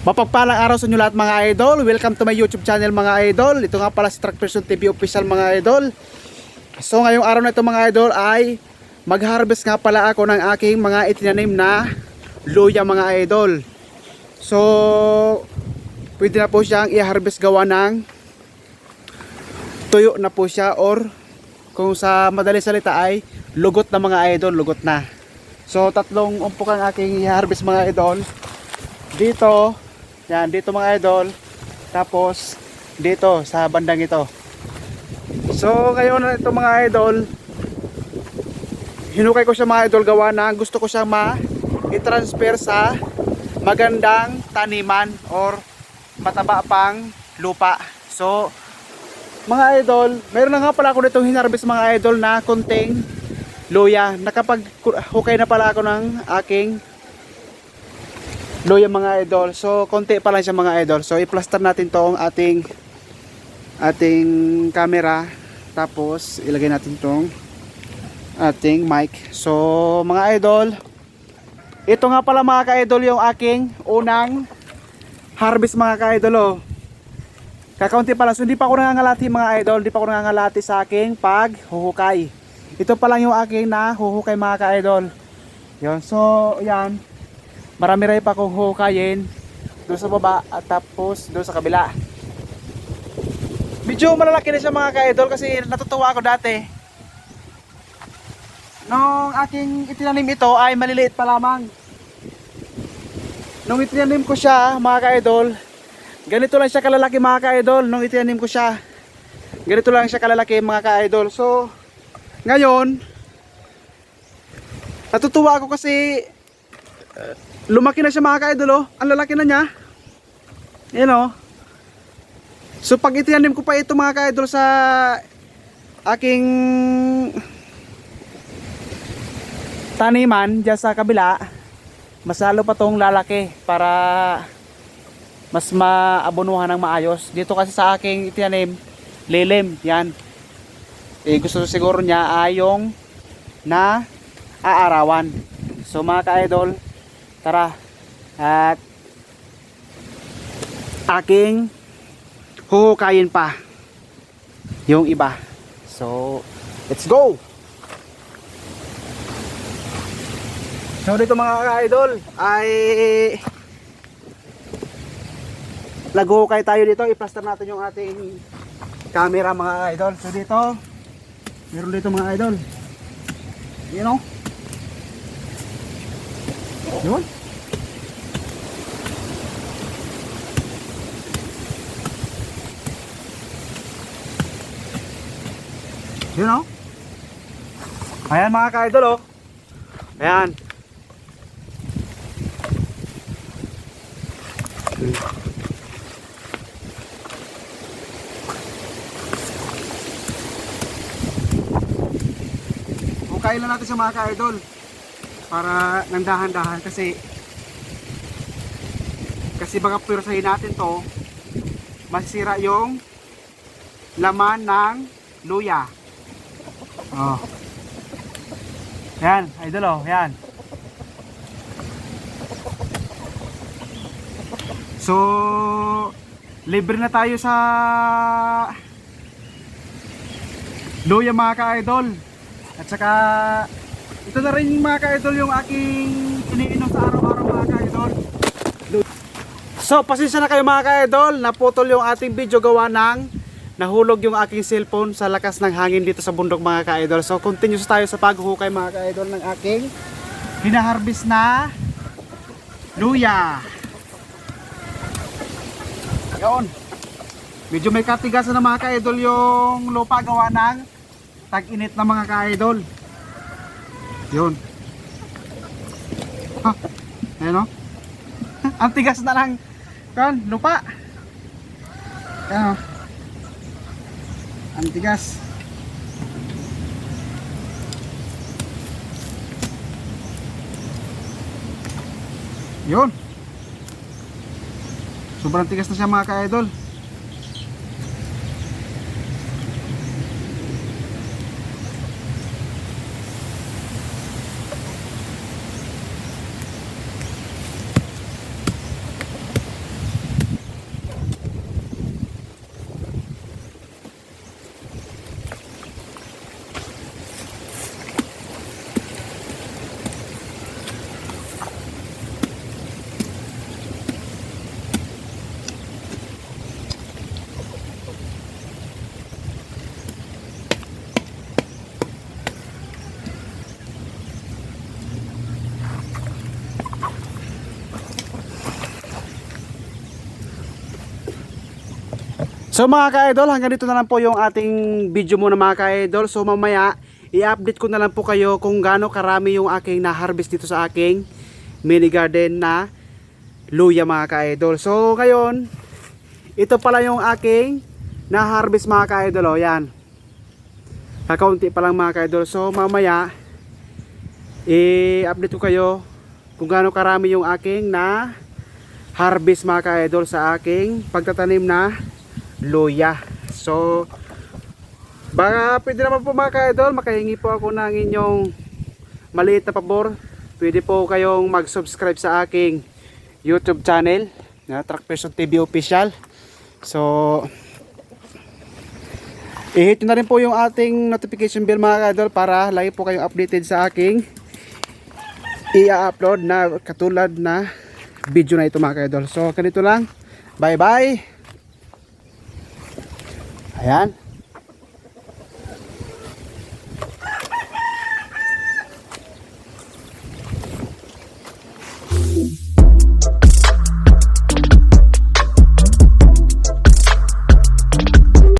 Mapagpalang araw sa inyo lahat mga idol. Welcome to my YouTube channel mga idol. Ito nga pala si Truckperson TV Official mga idol. So ngayong araw na ito mga idol ay mag-harvest nga pala ako ng aking mga itinanim na luya mga idol. So pwede na po siyang i-harvest gawa ng tuyo na po siya, or kung sa madaling salita ay lugot na mga idol, lugot na. So tatlong umpok ang aking i-harvest mga idol. Dito, yan, dito mga idol. Tapos dito sa bandang ito. So ngayon na ito mga idol, hinukay ko siya mga idol gawa na gusto ko siya i-transfer sa magandang taniman or mataba pang lupa. So mga idol, meron na nga pala ako ditong hinarvest mga idol na konting luya. Nakapag-hukay na pala ako ng aking luya mga idol. So konti pa lang siya mga idol. So i-plaster natin tong ating camera. Tapos ilagay natin tong ating mic. So mga idol, ito nga pala mga ka-idol yung aking unang harvest mga ka-idol oh. Kakaunti pa lang. So hindi pa ako nangangalati mga idol. Hindi pa ako nangangalati sa aking paghuhukay. Ito pa lang yung aking nahuhukay mga ka-idol. Yun. So yan, marami-rami pa akong hukayin doon sa baba at tapos doon sa kabila. Medyo malalaki na siya mga ka-idol kasi natutuwa ako dati. Nung aking itinanim ito ay maliliit pa lamang. Nung itinanim ko siya mga ka-idol, ganito lang siya kalalaki mga ka-idol. Nung itinanim ko siya, ganito lang siya kalalaki mga ka-idol. So ngayon natutuwa ako kasi lumaki na siya mga ka-idol oh. Ang lalaki na niya. Yan oh. So pag itinanim ko pa ito mga ka-idol sa aking taniman dyan sa kabila, mas lalo pa tong lalaki para mas maabunuhan ng maayos. Dito kasi sa aking itinanim, lilim. Yan. Gusto siguro niya ay yung na aarawan. So mga ka-idol, tara at aking huhukayin pa yung iba. So let's go. So dito mga ka-idol ay naghuhukay tayo dito. I-plaster natin yung ating camera mga idol. So dito meron dito mga idol, you know, yun. You know? Ayan mga ka-idol oh. Ayan. Hukayin lang natin sa mga ka-idol para nang dahan-dahan kasi baka pwersahin natin to, masisira yung laman ng luya. Oh. Yan, idol oh, yan. So, libre na tayo sa luya mga ka-idol. At saka ito na rin mga ka-idol yung aking iniinom sa araw-araw mga ka-idol. So, pasensya na kayo mga ka-idol, naputol yung ating video gawa ng nahulog yung aking cellphone sa lakas ng hangin dito sa bundok mga ka-idol. So continuous tayo sa paghuhukay mga ka-idol ng aking hinaharvest na luya. Yun. Medyo may katigasan na mga ka-idol yung lupa gawa ng tag-init na mga ka-idol. Yun. Ha, ayun o. Ang tigas na lang kan lupa. Yan o. Ang tigas. Yun. Sobrang tigas na siya mga ka-idol. So mga ka-idol, hanggang dito na lang po yung ating video muna mga ka-idol. So mamaya, i-update ko na lang po kayo kung gaano karami yung aking na-harvest dito sa aking mini garden na luya mga ka-idol. So ngayon, ito pala yung aking na-harvest mga ka-idol. O yan, kakaunti pa lang mga ka-idol. So mamaya, i-update ko kayo kung gaano karami yung aking na-harvest mga ka-idol sa aking pagtatanim na luya. So baka pwede naman po mga ka-idol, makahingi po ako ng inyong maliit na pabor. Pwede po kayong mag-subscribe sa aking YouTube channel na Truckperson TV Official. So i-hit na rin po yung ating notification bell mga ka-idol para lagi po kayong updated sa aking i-upload na katulad na video na ito mga ka-idol. So ganito lang, bye bye. Ayan.